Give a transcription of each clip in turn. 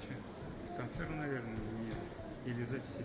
передачи. Танцоры, наверное, или записи.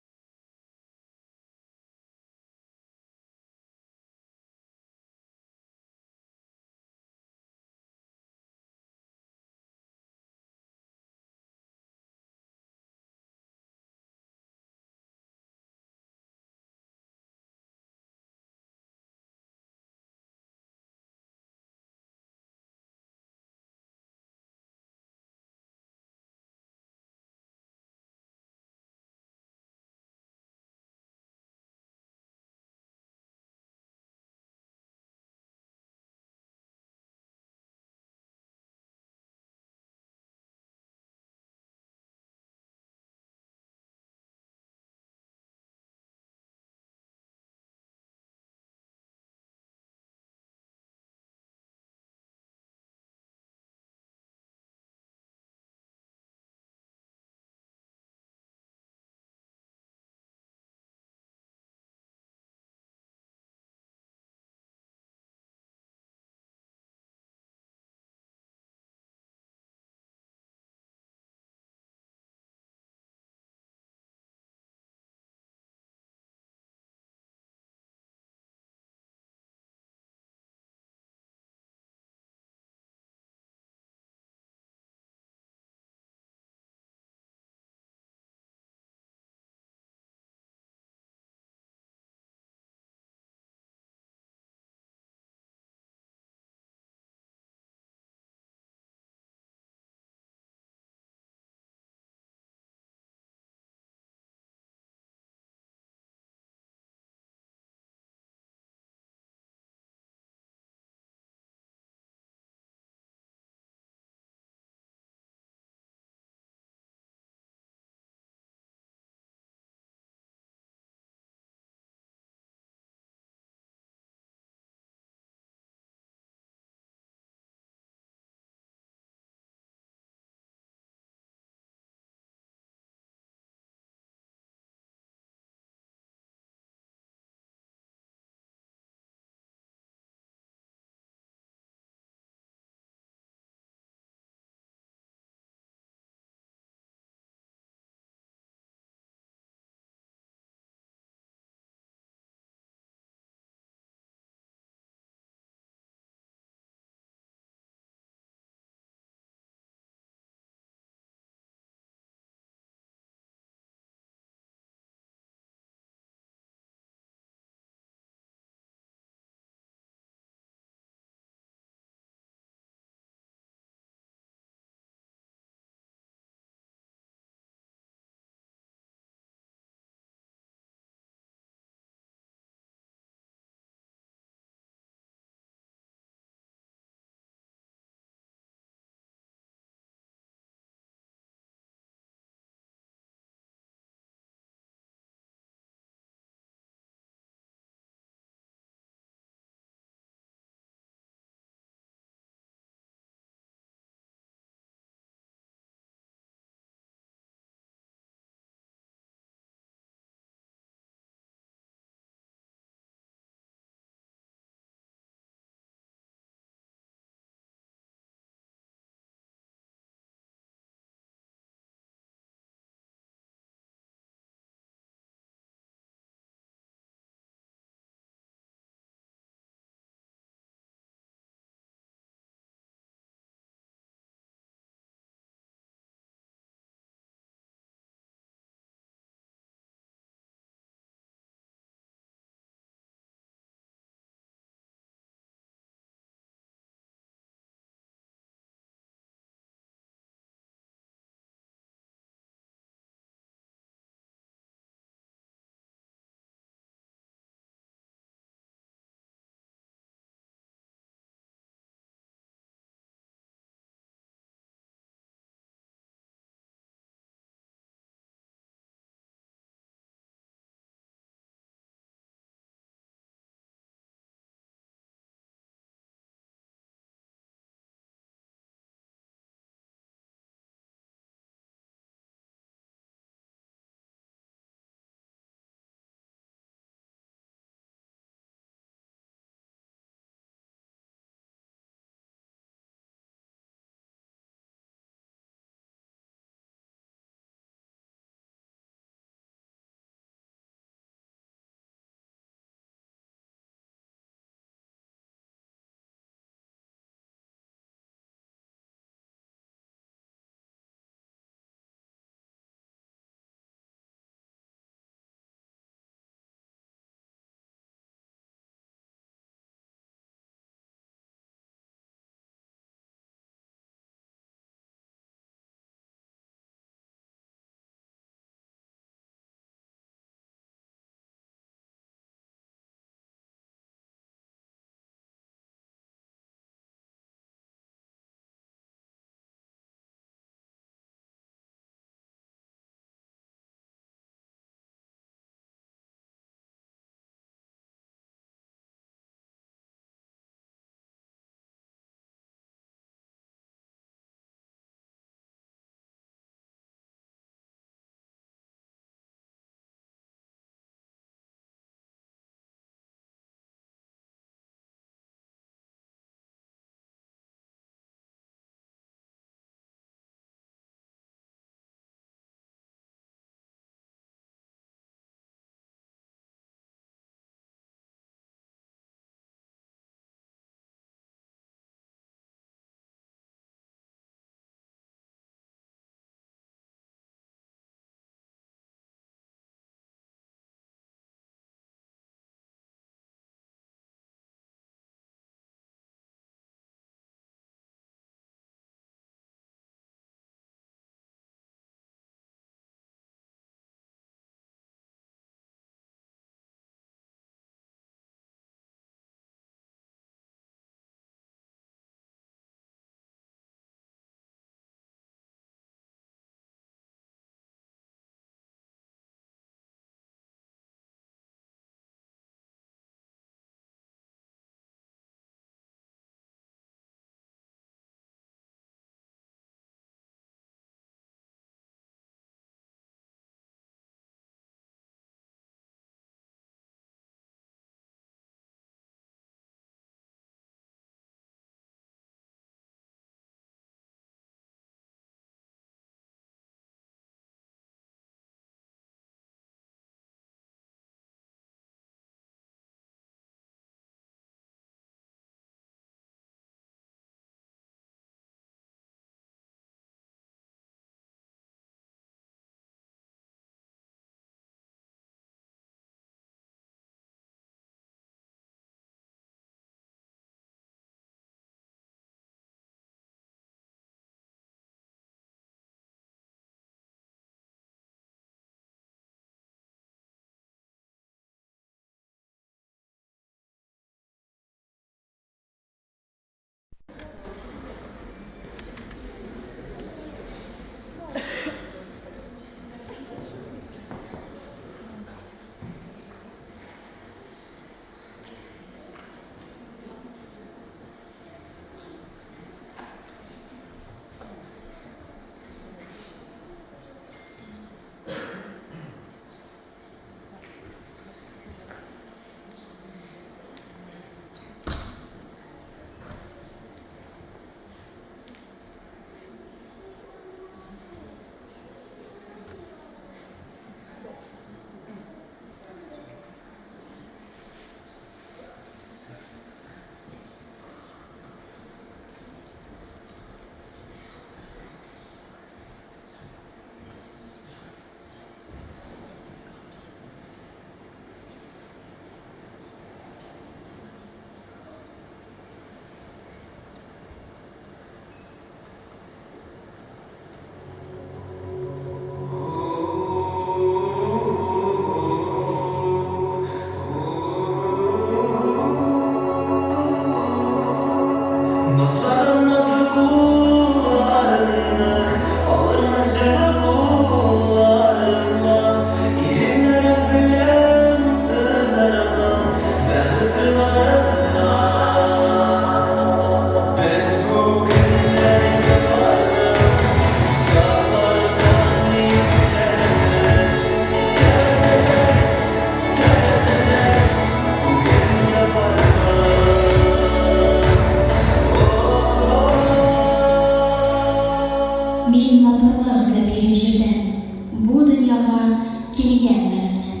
җырларга килгән мәнемнән.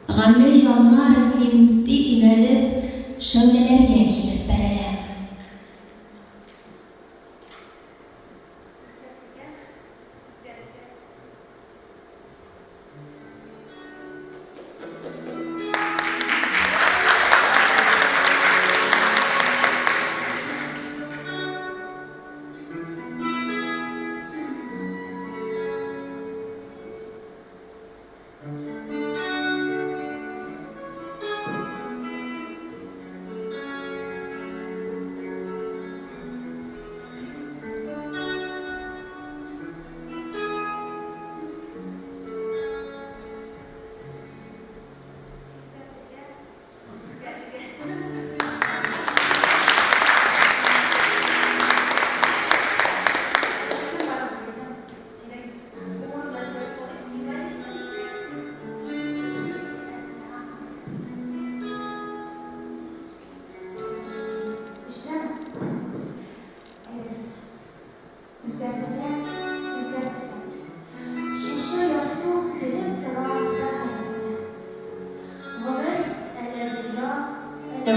Гамле җаннар эзлим тик инәлеп, шәүләләргә килеп бәреләм.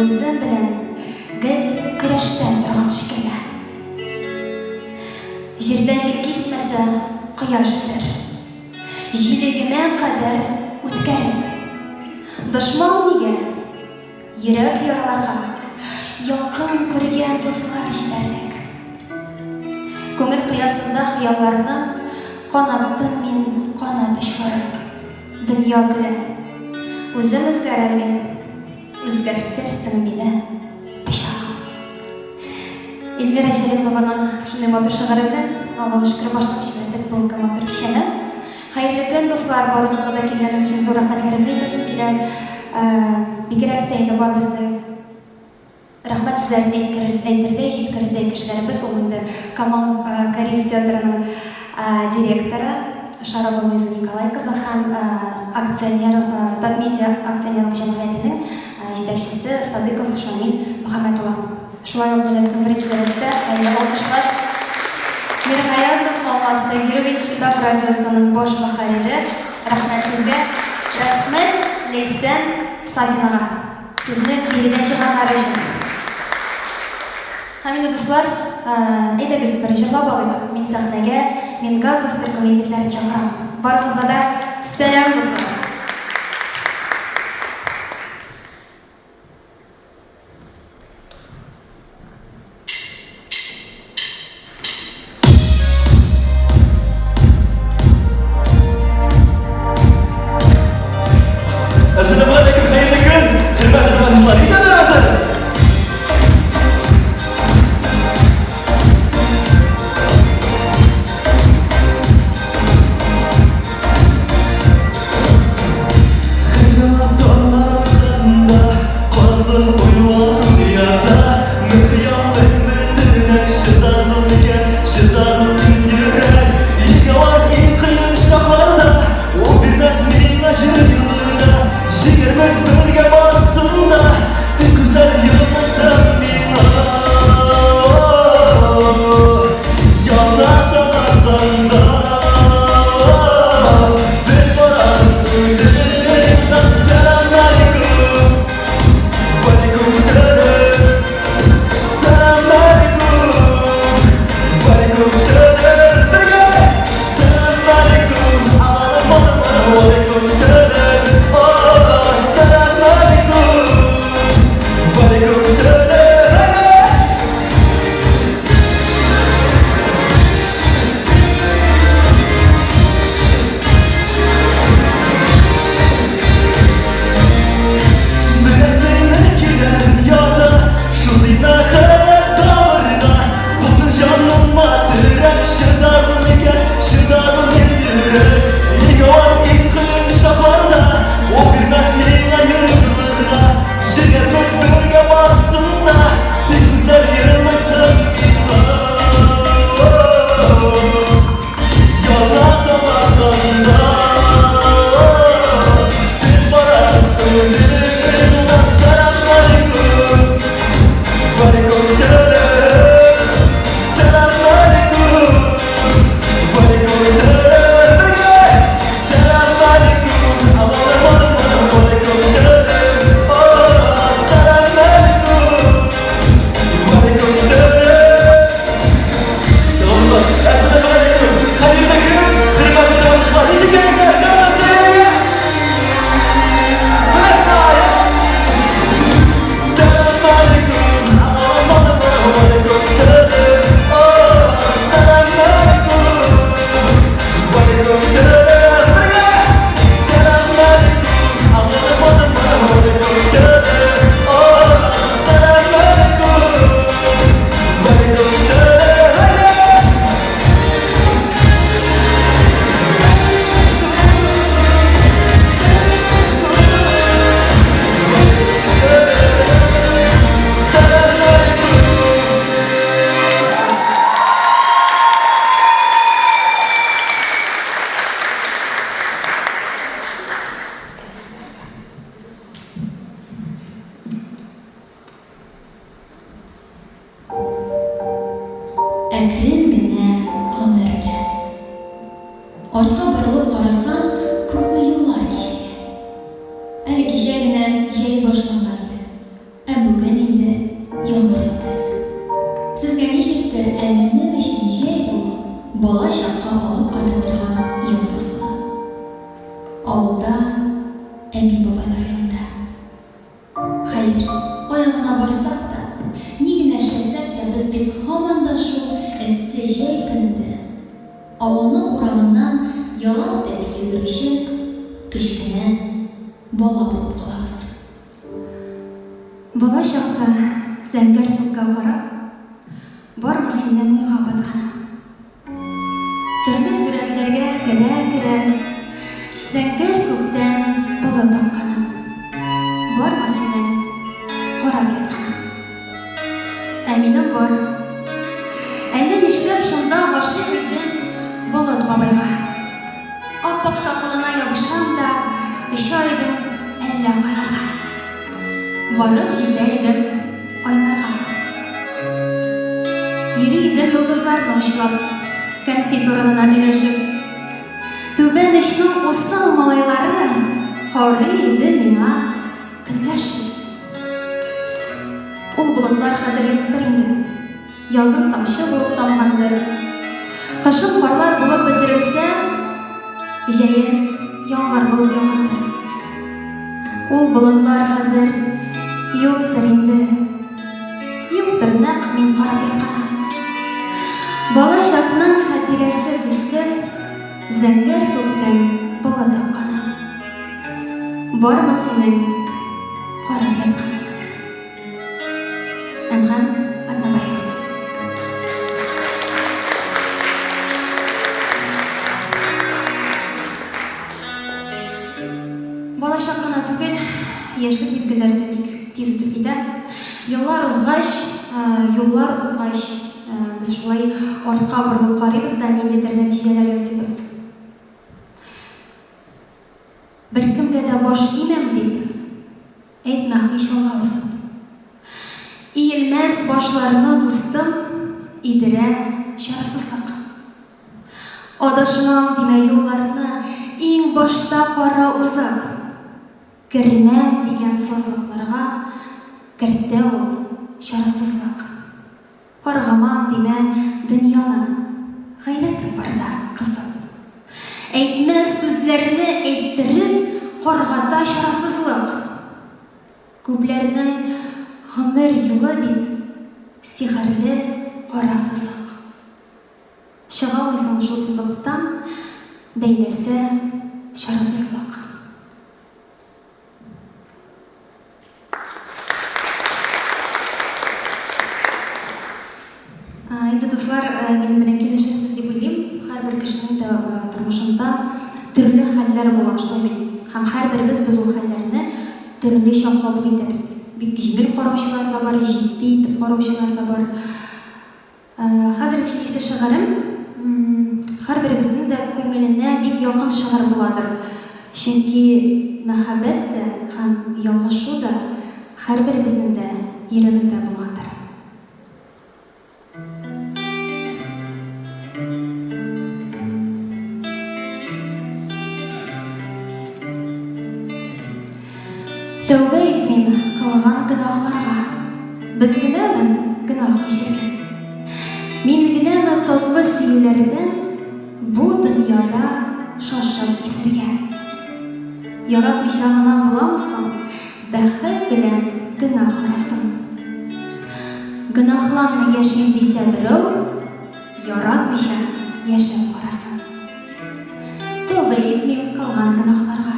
Үзем белән гел көрәштән торган шикелле. Җирдә җир кисмәсә, кояш үтәр. Җилегемә кадәр үткәреп. Дошман нигә? Йөрәк яраларга якын күргән дуслар җитәрлек. Күңел кыясында хыялларның канаттым мин канат очларын. Дөнья көлә. Үзем үзгәрәлмим. Үзгәртерсең мине пычагым. Эльмира Җәлилованың шундый матур шигыре белән Аллага шөкер башлап җибәрдек бу матур кичәне. Хәерле көн, дуслар, барыгызга да килгәнегез өчен зур рәхмәтләремне әйтәсем килә. Бигрәк тә инде бар безнең рәхмәт сүзләрен әйтергә җиткерде кешеләребез. Ул инде Камал Кариев театрының директоры Шарова Луиза Николай кызы һәм акционер Татмедиа акционерлык җәмгыятенең җитәкчесе Садыков Шамил Мөхәммәтулла. Шулай ук безнең беренчеләребезгә алкышлар. Миргаязов Алмаз Тагирович, Китап радиосының баш мөхәррире. Рәхмәт сезгә. Рәхмәт Лейсән Сафинага. Сезне биредә чыганнар өчен. Һәм инде дуслар, әйдәгез бер җырлап алыйк. Мин сәхнәгә Мингазов төркем егетләрен чакырам. Барыгызга да сәлам дуслар. Артқа борылып қарасам, күпме еллар кешегән. Әле кичә генә җәй башланган иде. Ә бүген инде яңгырлы көз. Сезгә ничектер минем өчен җәй ул бала чакка алып кайта торган ел фасылы. Авылда әби-бабайлар янында. Хәер, кая гына барсак та, ни генә эшләсәк тә, без бит һаман да шул эссе җәй көнендә авылның урамыннан ялан тәби йөгерүче кечкенә бала булып калабыз. Бала чакта зәңгәр күккә карап, бармы синең уйга батканым? Төрле сүрәтләргә керә-керә, зәңгәр күктән болыт акканым. Бармы синең карап ятканым? Ә минем бар. Әллә нишләп шунда гашыйк идем болыт бабайга. Ап-ак сакалына ябышам да, оча идем әллә кайларга. Барып җитә идем айларга. Йөри идем йолдызларны учлап, конфет урынына миләшеп. Түбән очның усал малайлары карый иде миңа көнләшеп. Ул болытлар хәзер юктыр инде. Язын тамчы булып тамгандыр. Кышын карлар булып бетерелсә, җәен яңгыр булып яугандыр. Ул болытлар хәзер юктыр инде. Юктыр нәкъ мин карап ятканым. Бала чакның хатирәсе төсле зәңгәр күктән болыт акканым. Бармы синең карап ятканым? Әнгам Атнабаев. Бала чак кына түгел, яшьлек мизгелләре дә бик тиз үтеп китә. Еллар узгач, без шулай артка борылып карыйбыз да ниндидер нәтиҗәләр ясыйбыз. Беркемгә дә баш имәм дип әйтмә һич алгабыз. Иелмәс башларны дустым, идерә чарасызлык. Адашмам димә юлларны, иң башта кара узып. Кермәм дигән сазлыкларга, кертә ул чарасызлык. Каргамам димә дөньяны, гайрәтем барда кызып. Әйтмәс сүзләрне әйттереп, каргата чарасызлык. Күпләрнең гомер юлы бит сихерле кара сызык. Чыга алмыйсың шул сызыктан, бәйләсә чарасызлык. Инде дуслар, минем белән килешерсез дип уйлыйм. Һәрбер кешенең дә тормышында төрле хәлләр була шулай бит. Һәм һәрберебез без ул хәлләрне төрлечә кабул итәбез. Бик җиңел караучылар да бар, җитди итеп караучылар да бар. Хәзер сөйлисе шигырем һәрберебезнең дә күңеленә бик якын шигырь буладыр. Чөнки мәхәббәт тә һәм ялгышу да һәрберебезнең дә йөрәгендә булгандыр. Тәүбә итмим кылган гөнаһларга. Без генәме гөнаһ кичергән? Мин генәме татлы сөюләрдән бу дөньяда шашып исергән? Яратмыйча гына буламы соң бәхет белән гөнаһ арасын? Гөнаһланмый яшим дисә берәү, яратмыйча яшәп карасын. Тәүбә итмим кылган гөнаһларга.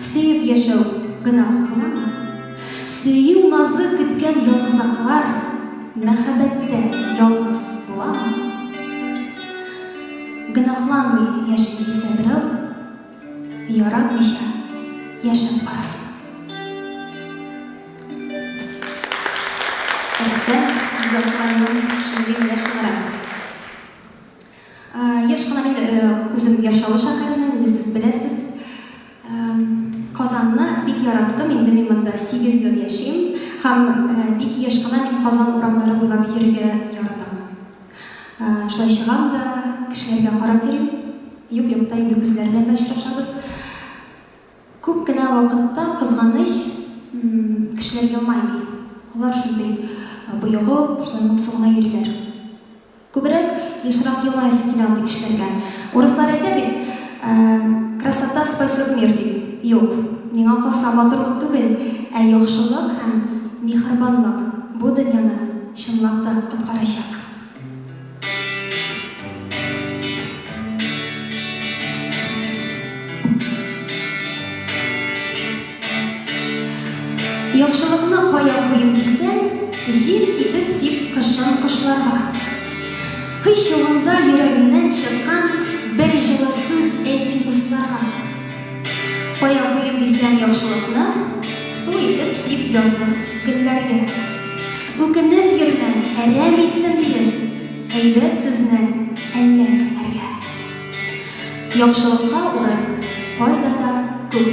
Сөеп яшәү гөнаһ буламы? Сөю назы көткән ялгызаклар мәхәббәттә ялгыз буламы? Гөнаһланмый яшим дисә берәү, яратмыйча яшәп карасын. Яшь кына мин үзем Яшьчаллы шәһәреннән, инде сез беләсез. Казанны бик яраттым, инде мин монда 8 ел яшим. Һәм бик яшь кына мин Казан урамлары буйлап йөрергә яратам. Шулай чыгам да, кешеләргә карап йөрим. юк-юкта инде күзләренә дә очрашабыз. Күп кенә вакытта кызганыч кешеләр елмаймый. Алар шундый боегып, шулай моңсугына йөриләр. Күбрәк ешрак елмайсы килә андый кешеләргә. Урыслар әйтә бит, красота спасет мир дип. Юк, миңа калса матурлык түгел, ә яхшылык һәм михрибанлык бу дөньяны чынлап та коткарачак. Яхшылыкны кая куйым дисәң, җил итеп сип кышын кошларга. Кый чагында йөрәгеңнән чыккан бер җылы сүз әйт дусларга. Кая куйым дисәң яхшылыкны, су итеп сип язын гөлләргә. Үкенеп йөрмә, әрәм иттем диеп, әйбәт сүзнән әллә кемнәргә. Яхшылыкка урын кайда да күп.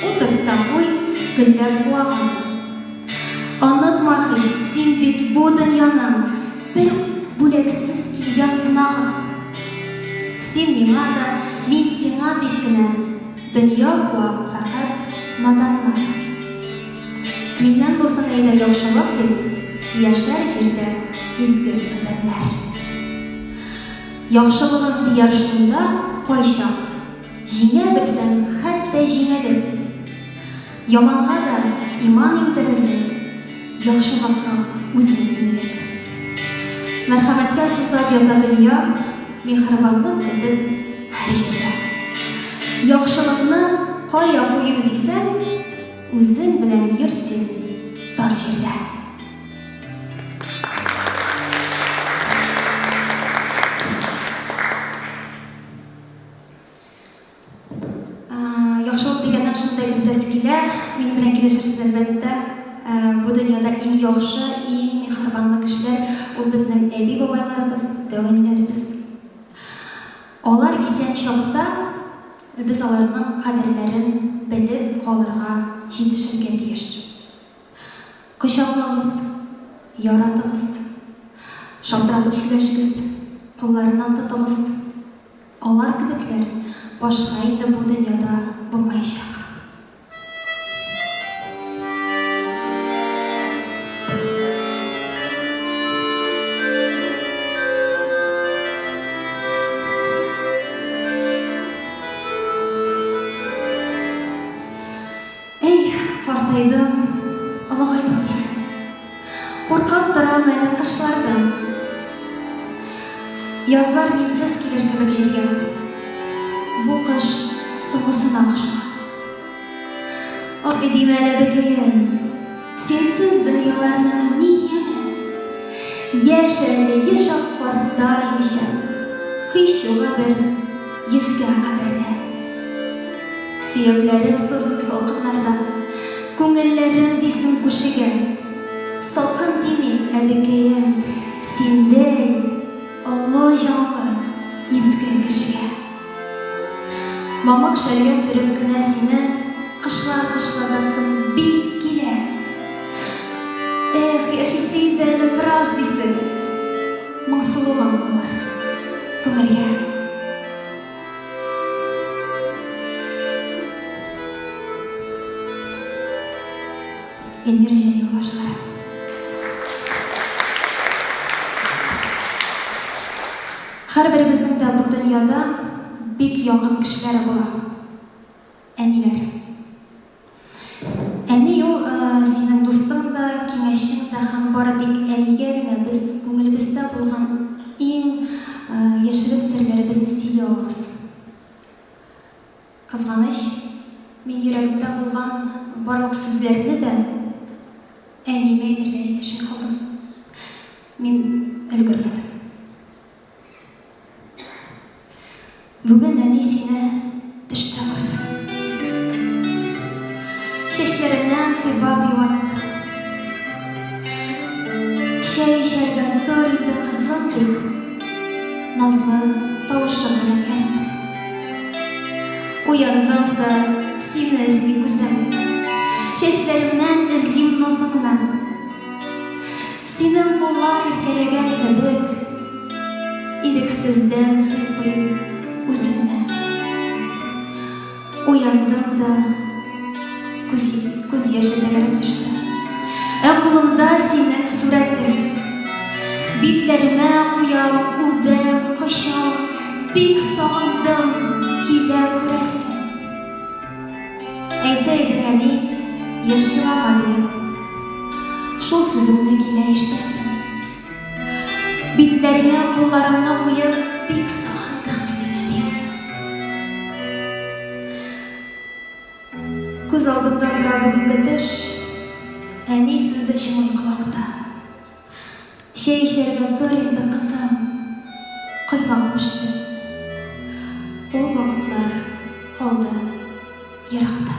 Утырып та куй, гөлләп куаган. Онытма һич, син бит бу дөньяның бер бүлексез килгән кунагы. Син миңа да, мин сиңа дип кенә дөнья куа фақат наданнар. Миннән булсын әйдә яхшылык дип, яшәр җирдә изге адәмнәр. Яхшылыгың тияр шунда кайчак, җиңә белсәң хәтта җиңелеп. Яманга да иман иңдерерлек, яхшылыкка үзең инелек. Мәрхәмәткә сусап ята дөнья, михрибанлык көтеп һәр җирдә. Яхшылыкны кая куйым дисәң, үзең белән йөрт син тар җирдә. Яхшылык дигәннән шундай тәмсез килә, минем белән килешерсез әлбәттә. Бу дөньяда иң яхшы, иң михрибанлы кешеләр ул безнең әби-бабайларыбыз, дәвәниләребез. Алар исән чакта без аларның кадерләрен белеп калырга, җитешергә тиеш. Кочаклагыз, яратыгыз, шалтыратып сөйләшегез, кулларыннан тотыгыз. Алар кебекләр башка инде бу дөньяда булмаячак. Эй, картайдым, олыгайдым дисең. Куркып торам әле кышлардан. Язлар минсез килер кебек җиргә. Бу кыш сугысына кышка. Ак идем әле бекәем, синсез дөньяларның ни яме. Яшь әле, яшь ак картаймыйча, кыйшуга бер йөзгә кадерле. Сөякләрем сызлык салкыннарда, күңелләрем дисен күшегә. Салкын тими, әбекәем, синдәй олы җанлы, изге кешегә. Мамык шәлгә төреп кенә сине, кышлар-кышладасың бик килә. Эх, яшисе иде әле бераз дисең, моңсулыгың булыр күңелгә. Эльмира Җәлилова шигыре. Һәрберебезнең дә бу дөньяда бик якын кешеләре була. Әниләр. Әни ул синең дустың да, киңәшчең дә һәм бары тик әнигә генә без күңелебездә булган иң яшерен серләребезне сөйли алабыз. Кызганыч, мин йөрәгемдә булган барлык сүзләрне дә әниемә әйтергә җитешми калдым. Мин өлгермәдем. Бүген әни сине төштә күрдем. Чәчләреңнән сыйпап юатты. Чәй эчәргә тор инде кызым дип, назлы тавышы белән ятты. Уяндым да сине эзли күзем. Чәчләреңнән эзлим назыңны. Синең куллар иркәләгән кебек, ирексездән сыйпыйм үзеңне. Uyandım da göz yaşlarım düştü. Aklımda senin suretin. Bitlerime koyan o ben kaşan. Bik sağındım kile küresin. Eyteydin hani yaşayamadım. Şol sözümle kile iştesin. Bitlerine kollarımla koyup bik sağındım seni diyesin. Göz aldımda dura bugün götür. Әне сөзі шымай құлақта. Шей шерігін тұр енді қысам, қоймақпышты. Ол вақытлар қалды ерақта.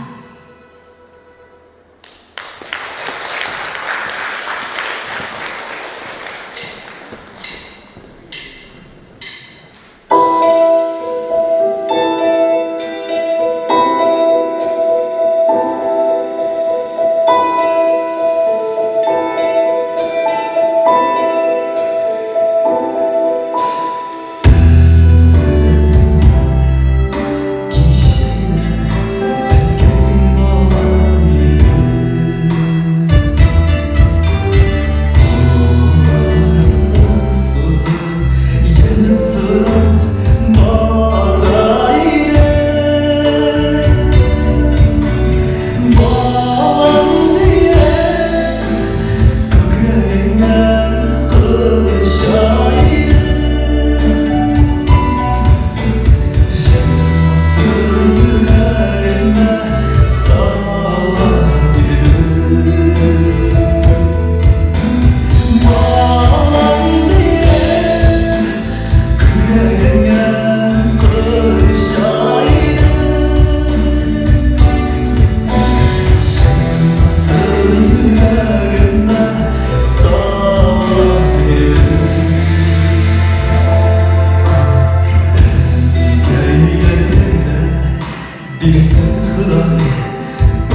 Bilsin Huday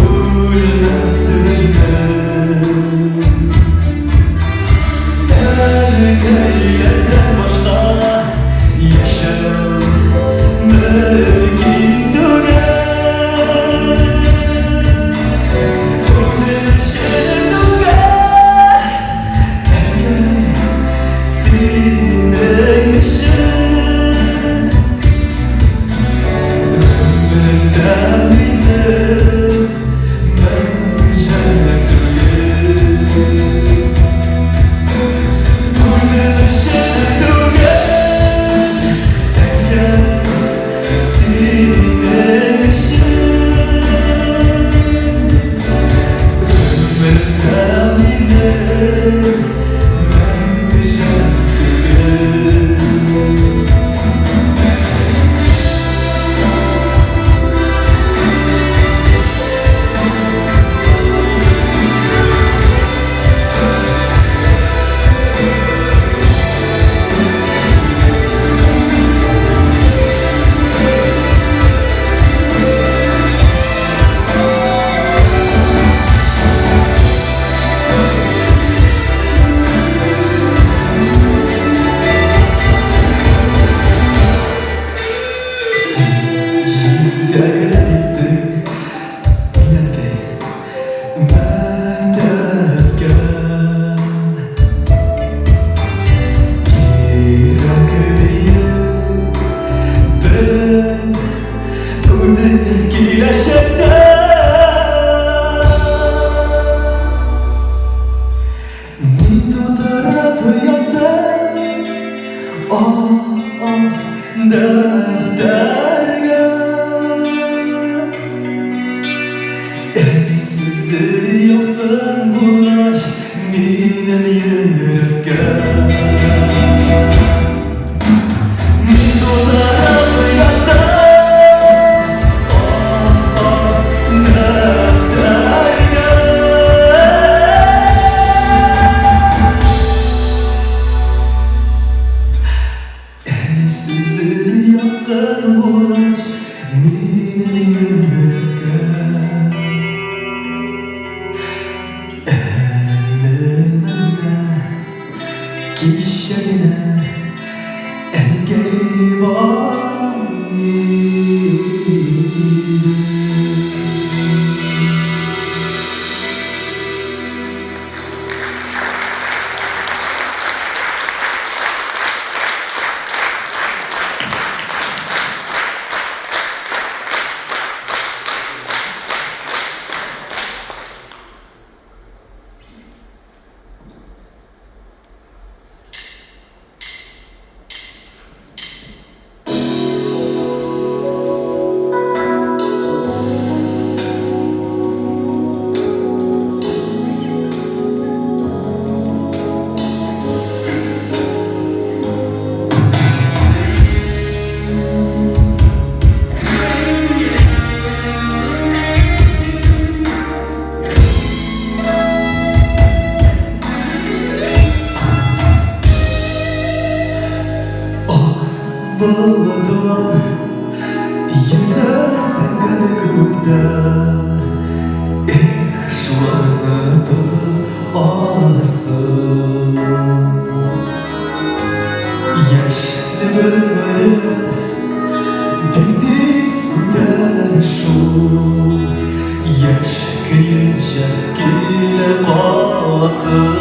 ölmesinler. Erkeklerden başka yaşam mümkün değil. Özümün şerduga erkek senin işin. Defterge Sizi yoktan bulaş benim yürekке. Fotoğrafı yazdım defterge. Sizi yoktan bulaş benim yürekке. Kişine engel var. Şularını tutup ağlasın. Yaşlı ömrünü dikti sünder şu. Yaş kıyınca gile kalsın.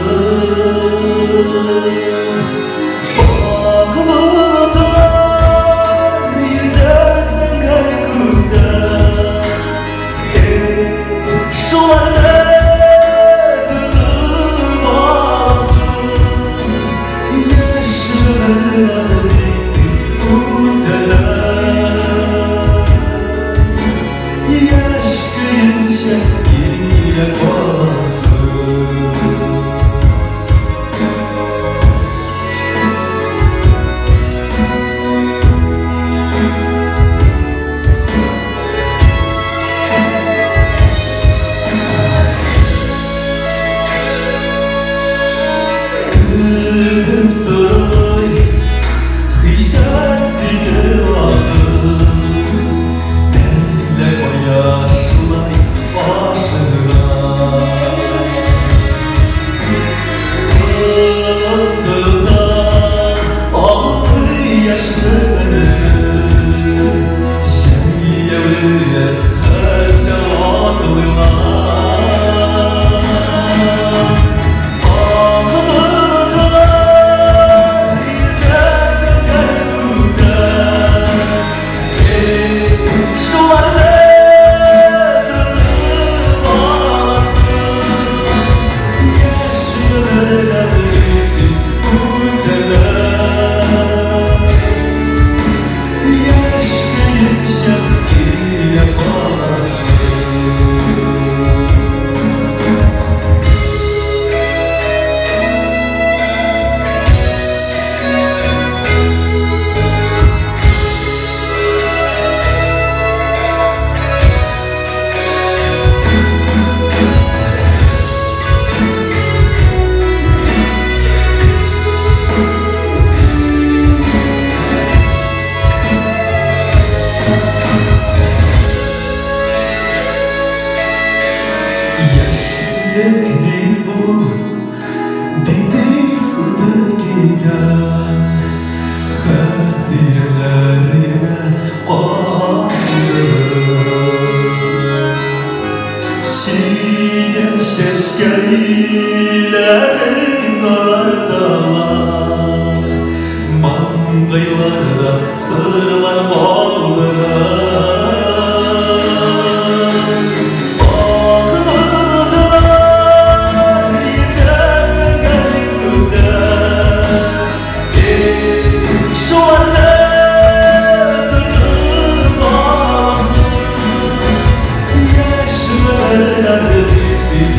Şeşkelilerin ardalar, mangaylarda sırlar bağlılar. Aklıdılar yüzesen gönlümde, şuarda tutup ağlasın. Yaşlılar bitiz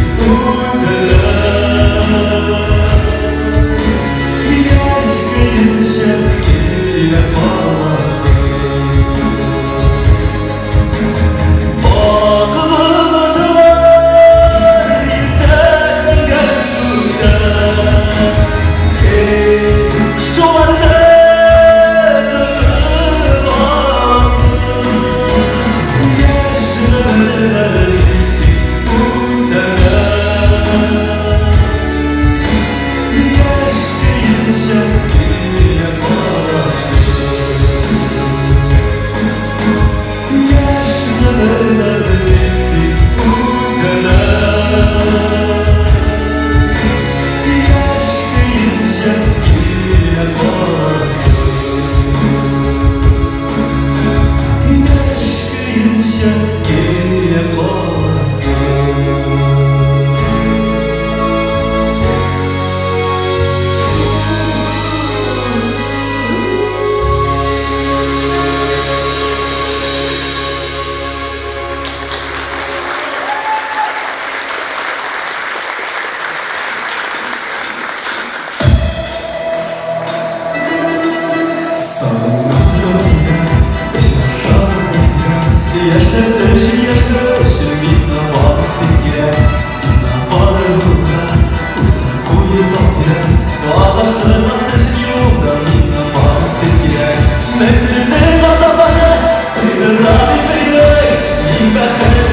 Metrine nazabana, sıyırlar bir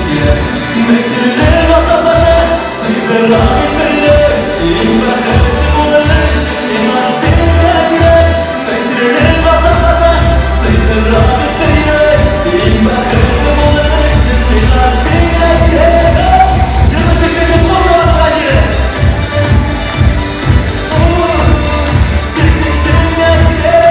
Mektubu azabına sıydıran beni İmbahı bulmuş İmaz sevmekle Mektubu azabına sıydıran beni İmbahı bulmuş İmaz sevmekle Canım düşelim o zaman acı Teknik sevmekle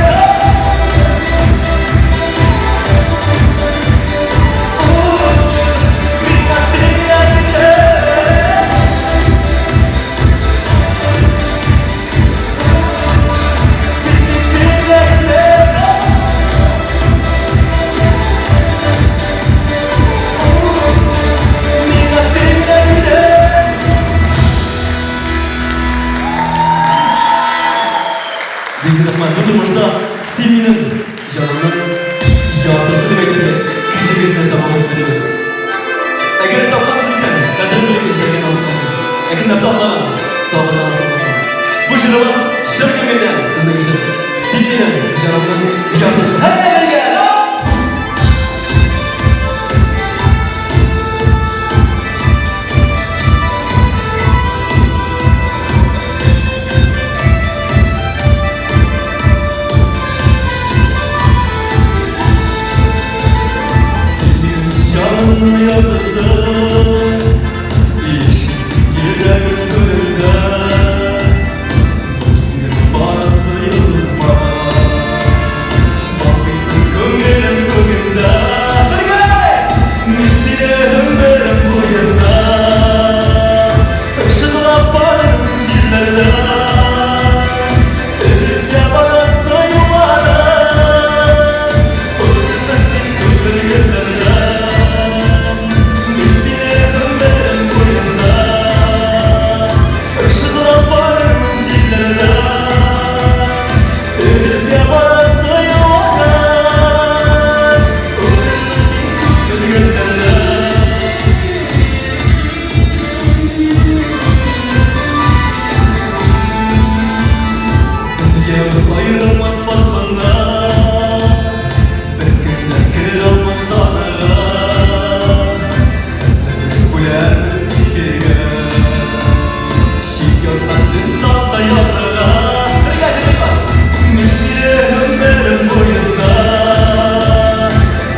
Bu durmuşta sevginin, canının yardası demektir kişiliğisine tamamını veririz. Eğer tapasın iken, kadın bile geçerken nasıl olsun? Eğer tapasın, tapasın nasıl olsun? Bu cırımız şarkımından sizin için sevginin, canının yardası. Hadi gel! Canının yardası İşisin yüreğin türünde Bu sinir parası yılma Bakıysın köngülüm köyünde Misirim benim boyunda Işıkla parım jillerde Üzülse bana sayılara Ölümün köpür yerlerde ayrılmaz farkında Bir günde kırılmaz sanıra Gözlerine güler misin gege Şik yoldan salsa yanına Bir gece bitmez Müziğim benim boyunda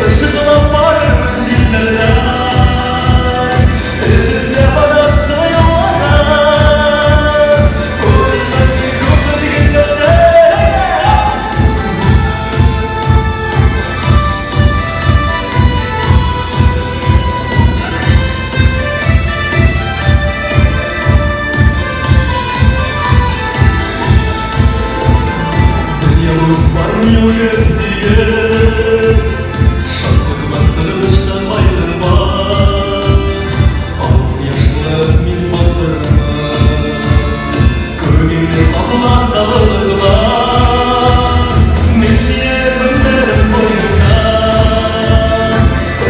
Işıkla parımın jillerine Üzülse bana sayılara Ölümden bir koptu günlerde Varmıyor erdiyiz Şarkılandırılıştan ayrılma 6 yaşlı min batırma Gönlümde kapıla salınma Mesihim benim boyuna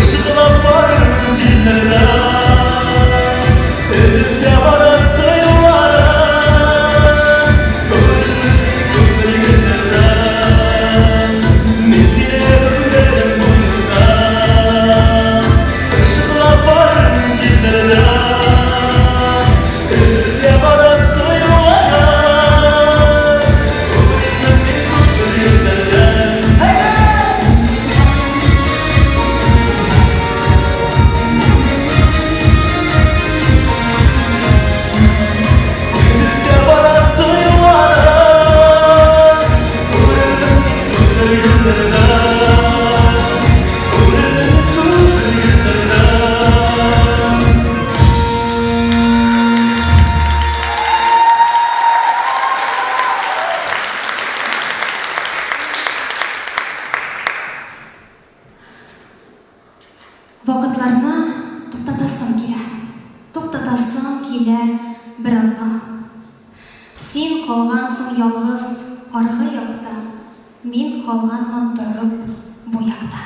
Işıkla parımın jillerine Üzülse bana sayılara Вакытларны туктатасым килә биразга. Син калгансың ялгыз аргы якта, мин калганмын торып бу якта.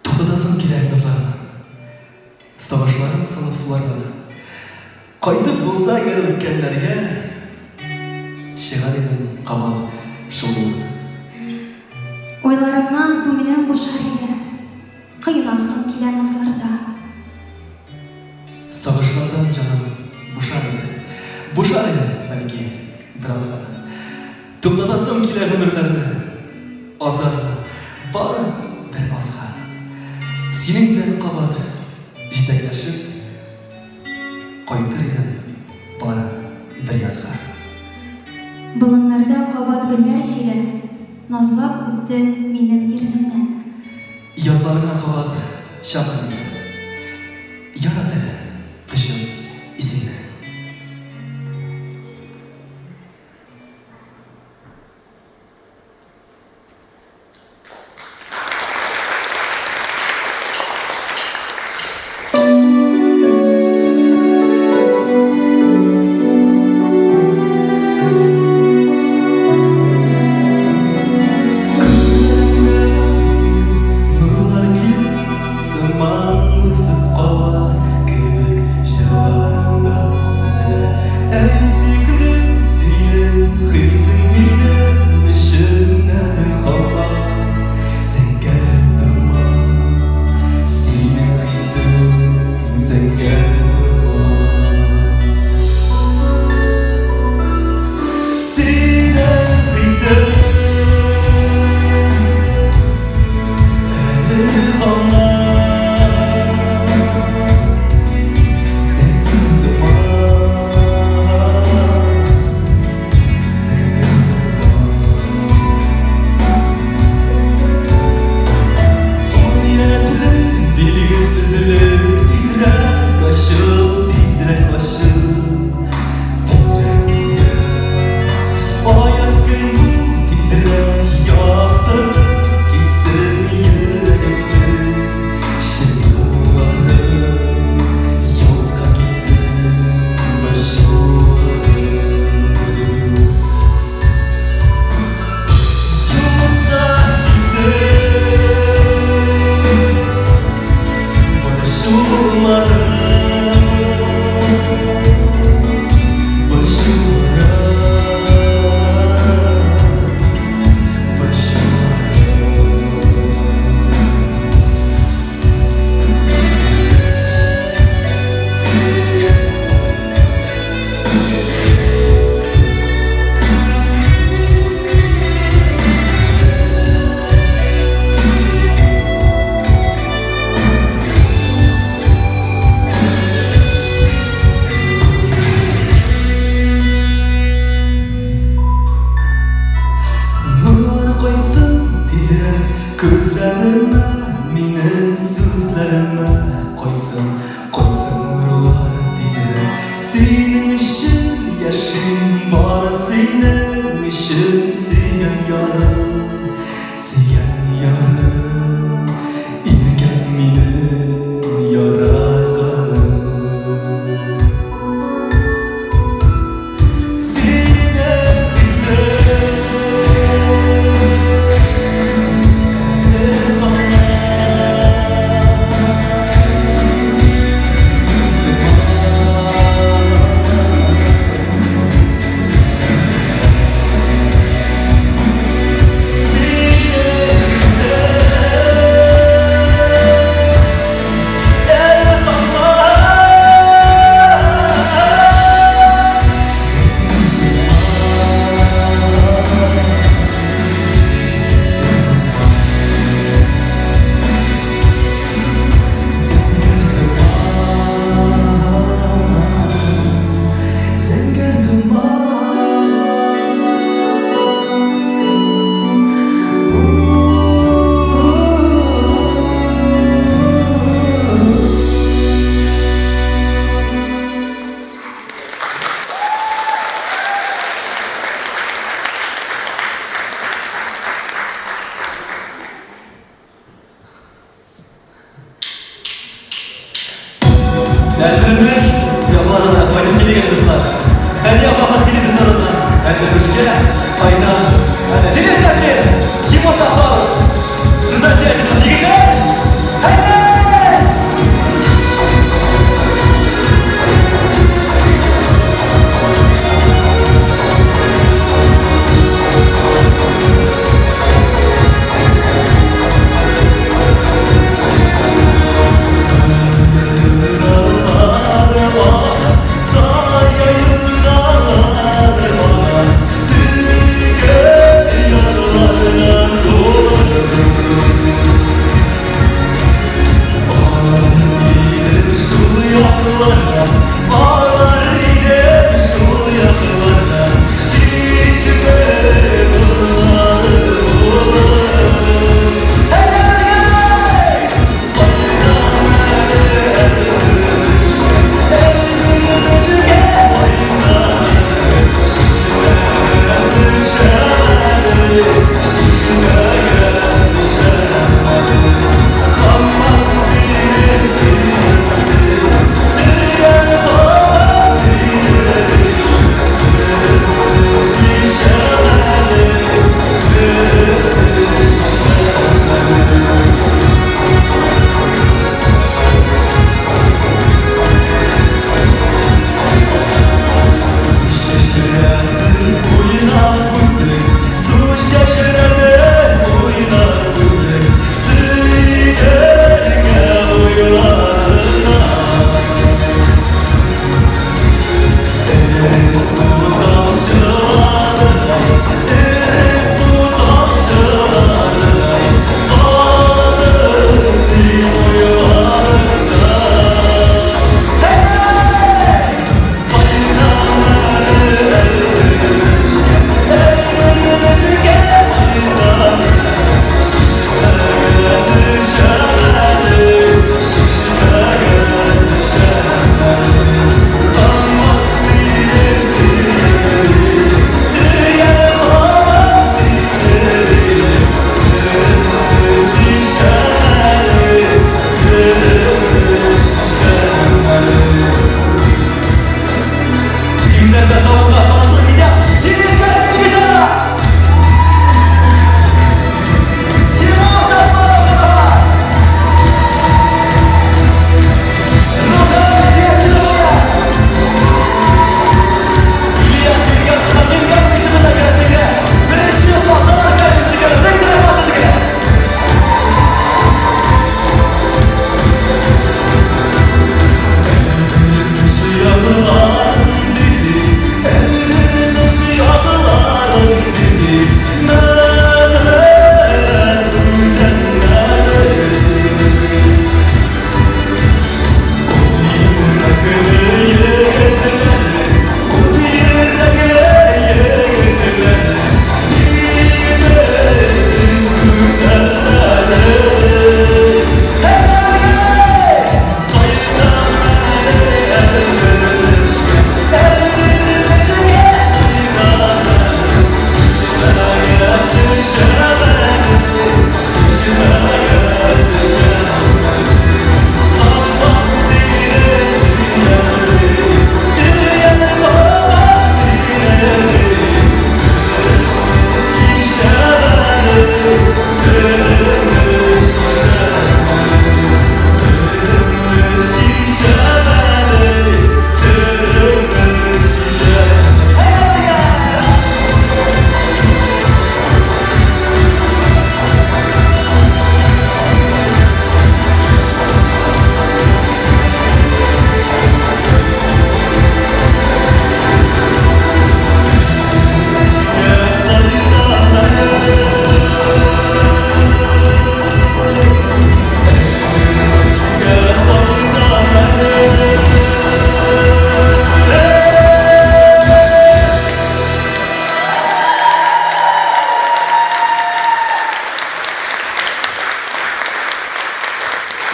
Туктатасым килә минутларны, сагышларым санап суларны. Кайтып булса әгәр үткәннәргә, чыгар идем кабат шул. Ойларымнан көңілім бошар еді, қиыласым келен азларда. Сағышлардан жаным бошар еді, бәлки, біразға. Тоқтатасым келе ғұмырларны, азарны, бары бір азға. Сенің білен қабат, жетәкләшіп, қайтыр едім, бары бір язға. Бұлынларда қабат гүлләр желі, назлап өтті менің ерінімнен. Язларыңа қабат шақыр мені, яратыр қышым исені. Gözlerime, benim sözlerime koysun ruhlar dizine. Senin için yaşım var, senin için siyen yarım, irgen benim yaratkanım. Senin kızım Әділмеш, япалана қойдым келеген қызлар. Қәне апапат келеді тарына. Әділмешке, қайда. Денис Казбек, Тимур Сахаров. Қыздар саясының егеті. Қайда!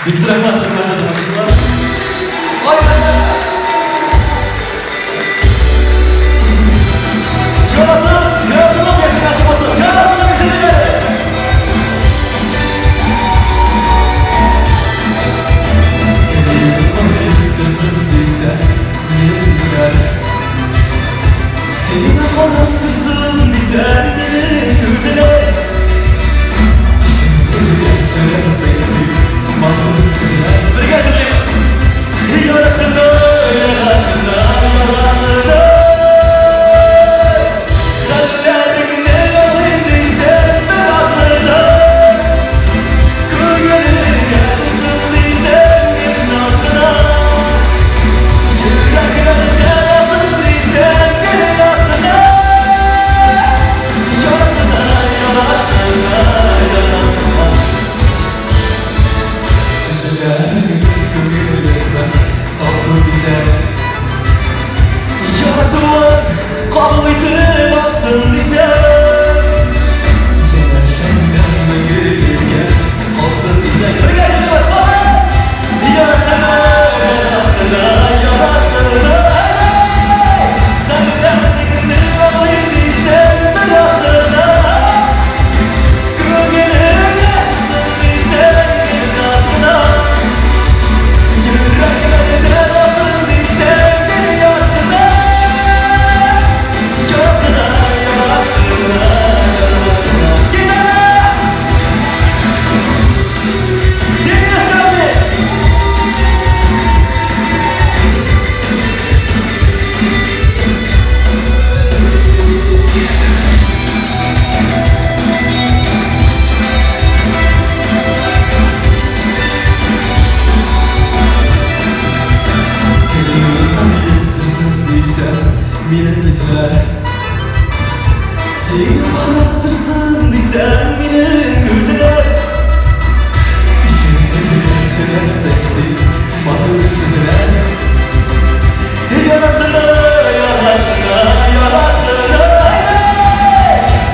Yüksek rahmat, hürmetli arkadaşlar. Vay Jonathan, yaşın nasip olsun. Jonathan'a bir şey demedi. Gönlümü ayırtırsın değilsen benim izler. Seni de konaktırsın değilsen benim güzelim. Şimdi yaptığın seksi matın sizler. Bir geldim. Yarattığında, yarattığında, yarattığında. Salsın bize yaratılan kabul edip alsın bize yener şenden gülürken alsın bize yarattığına yarattığına yarattığına senden dikini kabul ediysen ben aslına gönlüm yansın bize bir aslına. Benim izler seni anlattırsın desem benim güzeler. İçimde seksi matır sizler. Yarattığına, yarattığına, yarattığına.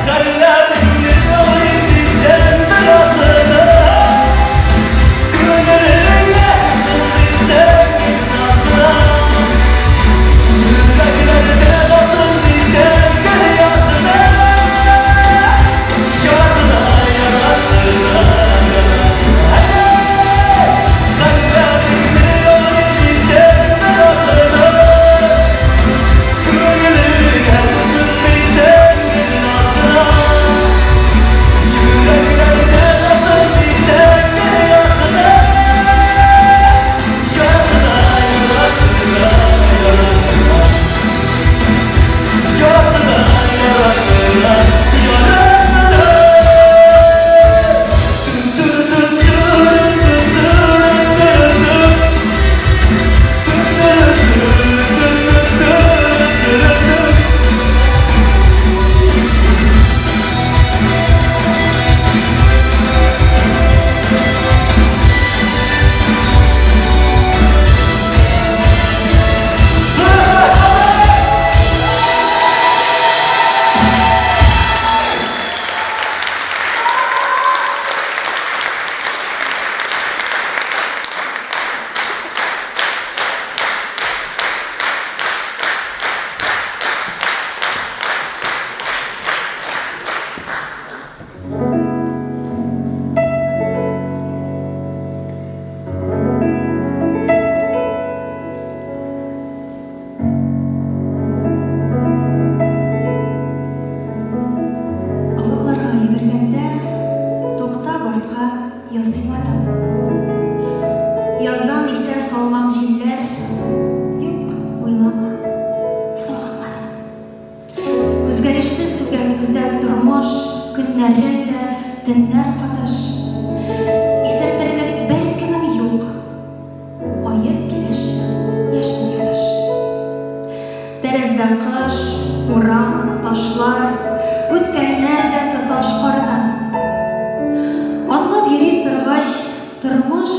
Sen derdini alayım desem ben aslına. Gönlüm yansın desem ben aslına. Yazdan ise sallan jiller, yok oylama, sağlamadım. Özgürüşsüz güzel durmuş, günlerim de dinler katış. İsertirlik bir kimim yok, ayıp geliş, yaşın yatış. Terizden kış, uğram, taşlar, ötkenler de tutaş kardan. Atlap yürü tırgış, tırmış,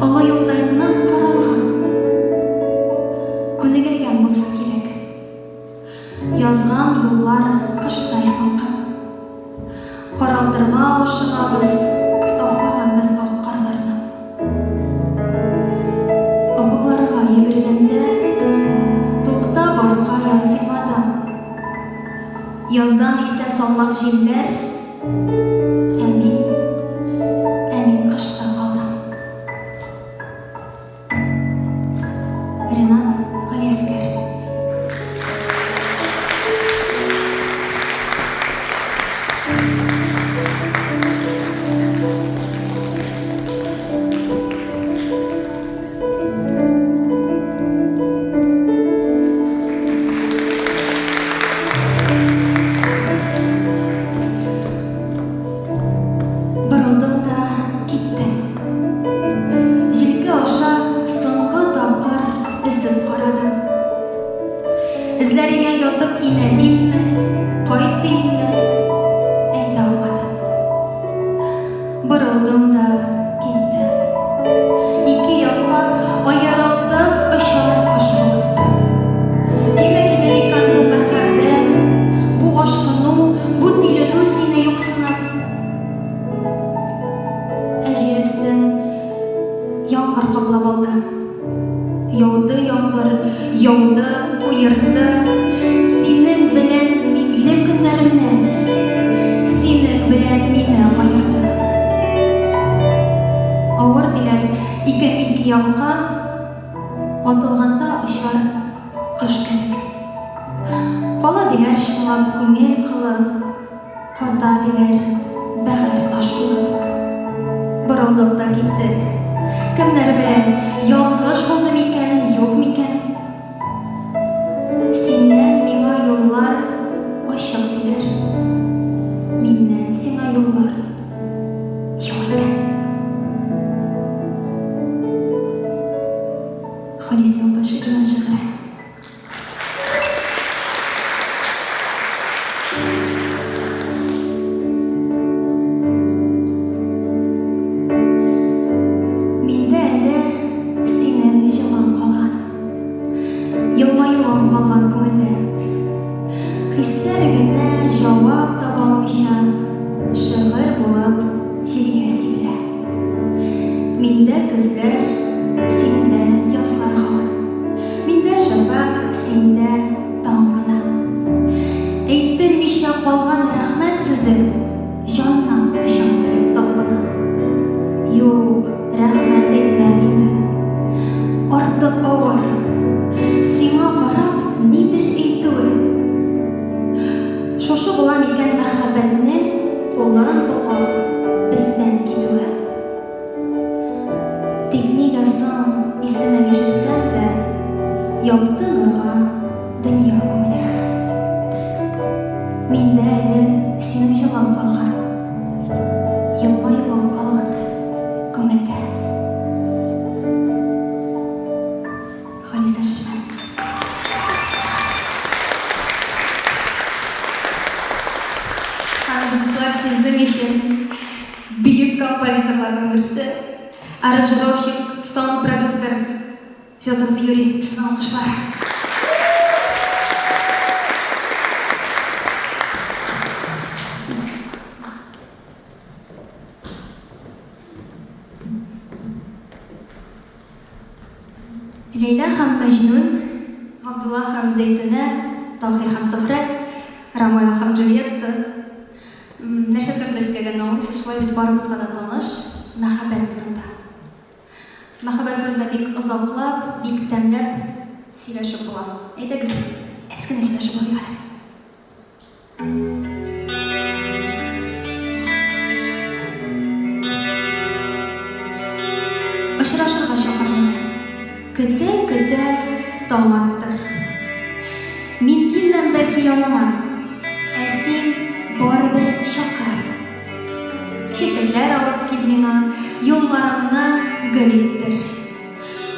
Allah yollarından qaralğan. Күні келген болсын керек. Язған yollar қыштай салқын. Қаралтырға ұшыға салмак җилләр, мин кышта калдым. Ренат Галиәскәр. Борылдың да киттең. Җилке аша соңгы тапкыр эзеп карадым. Эзләреңә ятып инәлимме, кайт деймме, әйтә алмадым. Борылдым да киттем. Ике якка аерылдык очар кош булып. Кирәк иде микән бу мәхәббәт, бу ашкыну, бу тилерү сине юксынып. Җир өстен яңгыр каплап алды. Яуды яңгыр, яуды, куерды. Синең белән минле көннәремнән, синең белән мине аерды. Авыр диләр ике якка, атылганда очар кош кебек. Кала диләр чынлап күңел кылы, ката диләр бәхер таш булып. Борылдык та киттек. Кемнәр белән ялгыш булды микән, юк микән? Синнән миңа юллар ачык диләр. Миннән сиңа юллар юк икән. Халисә Башированың шигыре. Миндә әле синең җылың калган, елмаюың калган күңелдә. Хисләр генә җавап таба алмыйча, шигырь булып җилгә сибелә. Миндә көзләр, синдә язлар һаман. Миндә шәфәк, синдә таң гына. Әйтелмичә калган рәхмәт сүзе җаннан ачымды талпына. Юк, рәхмәт әйтмәм инде. Артык авыр. Сиңа карап нидер әйтүе. Шушы була микән мәхәббәтнең кулын болгап бездән китүе. Тик нигә соң исемең ишетсәм дә, якты нурга дөнья күмелә. Миндә әле синең җылың калган, елмаюың калган күңелдә. Халисә Шермән. Дуслар, сезнең өчен бөек композиторларның берсе, аранжировщик, саунд-продюсер Федоров Юрий. Сезнең алкышлар. Лейла һәм Мәҗнүн, Габдулла һәм Зәйтүнә, Таһир һәм Зөһрә, Ромео һәм Джульетта. Нәрсә төрле сөйләгән аңлыйсыз, шулай бит барыбызга да таныш мәхәббәт турында. Мәхәббәт турында бик озаклап, бик тәмләп сөйләшеп була. Әйдәгез, әскене сөйләшеп алыйк әле. Очрашырга чакыр мине. Көтә таң аттыр. Мин килмәм бәлки яныма, ә син барыбер чакыр. Чәчәкләр алып кил миңа, юлларымны гөл иттер.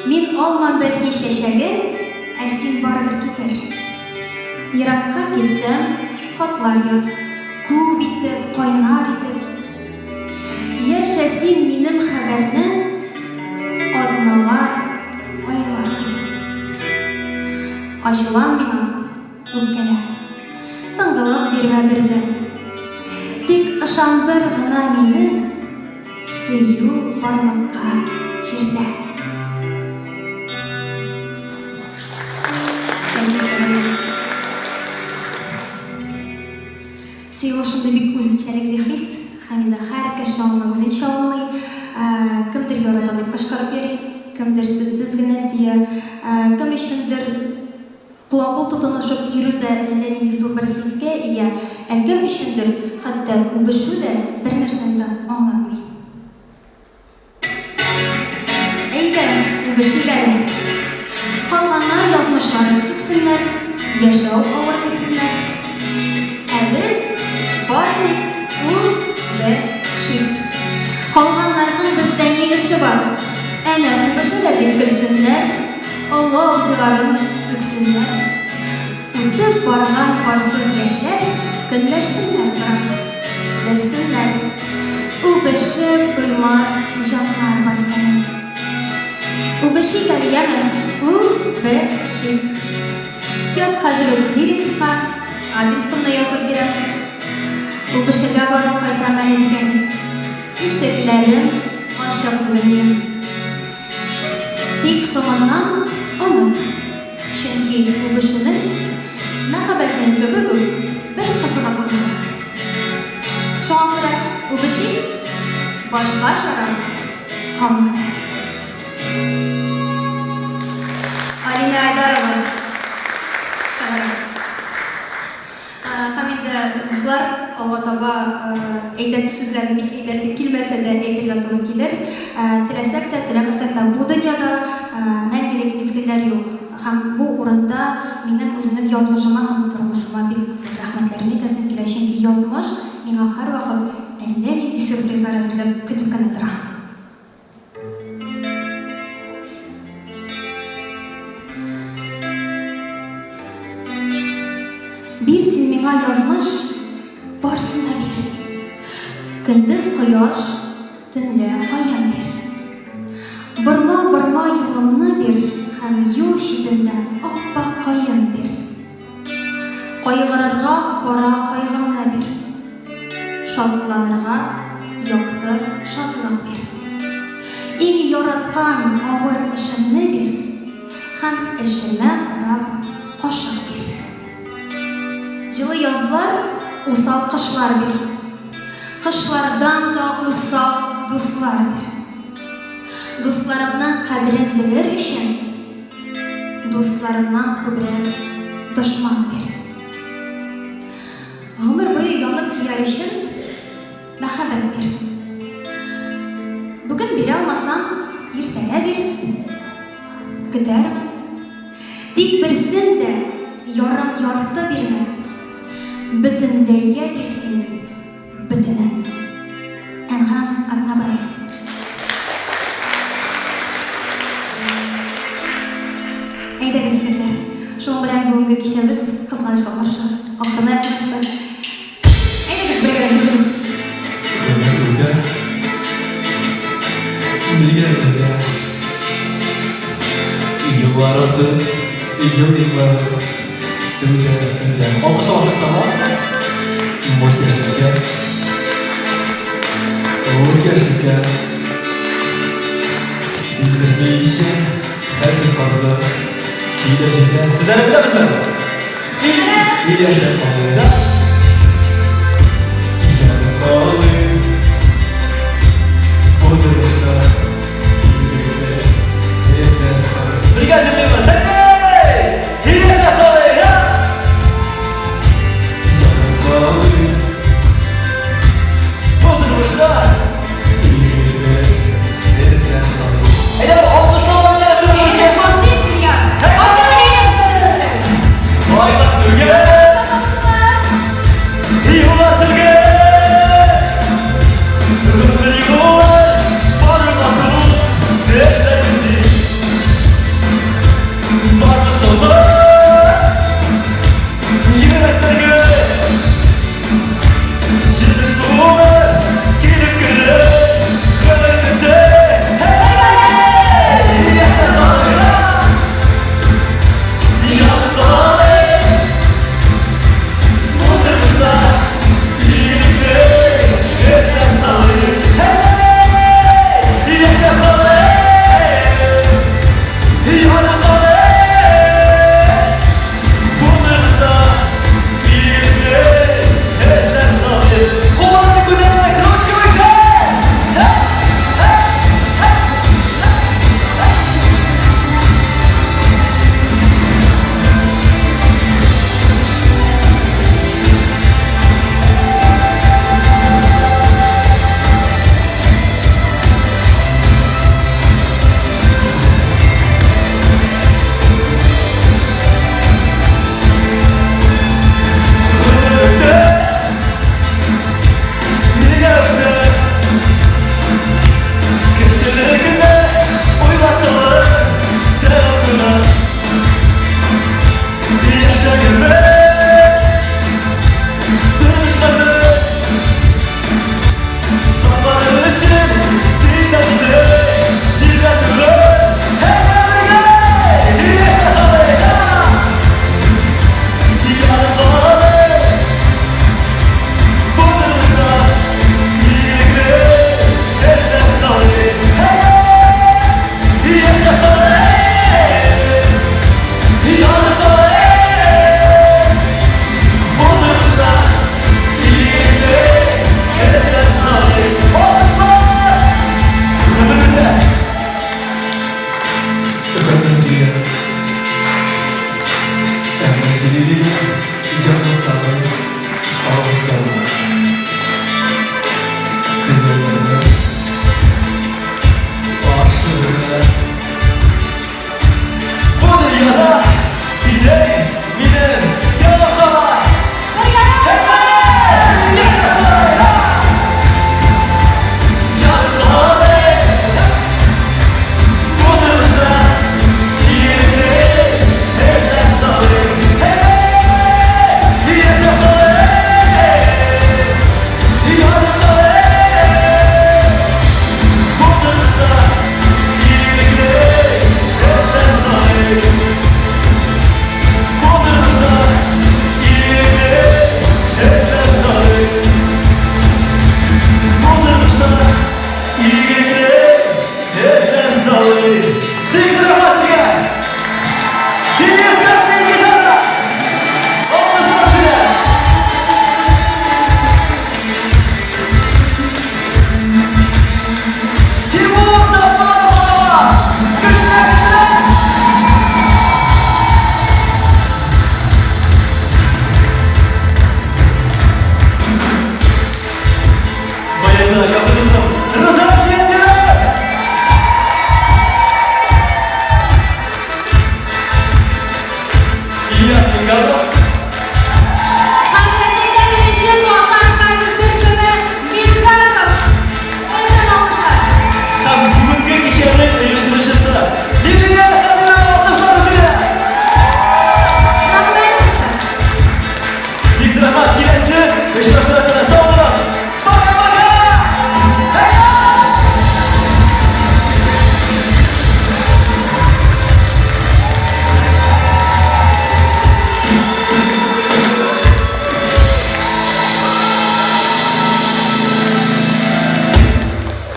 Мин алмам бәлки чәчәген, ә син барыбер китер. Еракка килсәм, хатлар яз, күп итеп, кайнар итеп. Яшә син минем хәбәрне, адмалар, айлар китеп. Ачулан миңа, үпкәлә, тыңгылык бирмә бердә. Тик ышандыр гына мине, сөю барлыкка җирдә. Сөйле аңына үзенчә аңлый. Кемдер ярата дип кычкырып йөри, кемдер сүзсез генә сөя, кем өчендер кулакул тотынышып йөрү дә әллә нинди зур бер хискә ия, кем өчендер хәтта үбешү дә бер нәрсәне дә аңламый. Әйдә, үбешик әле. Калганнар язмышларын сүксеннәр, яшәү авыр кесеннәр. Без бар идек, үбешик. Калганнарның бездә ни эше бар? Әнә үбешәләр дип көлсеннәр, Алла авызларын сүксеннәр. Үтеп барган парсыз яшьләр көнләшсеннәр бераз, белсеннәр. Үбешеп туймас җаннар бар икәнен. Үбешик әле яме, үбешик. Яз хәзер үк директорга адресымны язып бирәм. Үбешергә барып кайтам әле дигән. Ишекләрем ачык бүген минем. Тик соңыннан оныт. Чөнки үбешүнең мәхәббәтнең кебек үк бер кызыгы калган. Шуңа күрә үбешик, башка чара калмады. Алина Айдарова. Хәмидә дуслар, Алла таба әйтәсе сүзләрне бик әйтәсе килмәсә дә әйтергә туры килер. Теләсәк тә, теләмәсәк тә бу дөньяда мәңгелек мизгелләр юк. Һәм бу урында минем үземнең язмышыма һәм тормышыма бик зур рәхмәтләрне әйтәсем килә, чөнки язмыш миңа һәрвакыт әллә нинди сюрпризлар әзерләп көтеп кенә тора. Бир син миңа язмыш, барсын да бир. Көндез кояш, төнлә аян бир. Борма юлымны бир, һәм юл читендә ап-ак каен бир. Кайгырырга кара кайгымны бир. Шатланырга якты шатлык бир. Иң яраткан авыр эшемне бир, һәм эшемә карап кашык бир. Жылы язлар, усал кышлар бир. Кышлардан да усал дуслар бир. Дусларымның кадерен белер өчен, дусларымнан күбрәк дошман бир. Гомер буе янып кияр өчен мәхәббәт бир. Бүген бирә алмасам, иртәгә бир. Көтәрмен. Тик берсен дә ярым-ярты бирмә. Бөтенләйгә бирсен, бөтенен. Әнгам Атнабаев. Әйдәгез егетләр, шуның белән бүгенге кичәбез кызганычка каршы ахырына якынлашты. Әйдәгез бергә җырлыйбыз. Yıllar oldu, yıllar Sünde Alkış alsak tamam Muhteşemken Sizlerle işe Herkes kaldı Gelecekten Sizlerle bilir misin? İyi yaşar kaldı İlhanım kaldı O duruşta İyilikler Ezber sarı Bir gaz edeyim ben sen de İyi yaşar kaldı Yıllar Türkiye Kardeşim.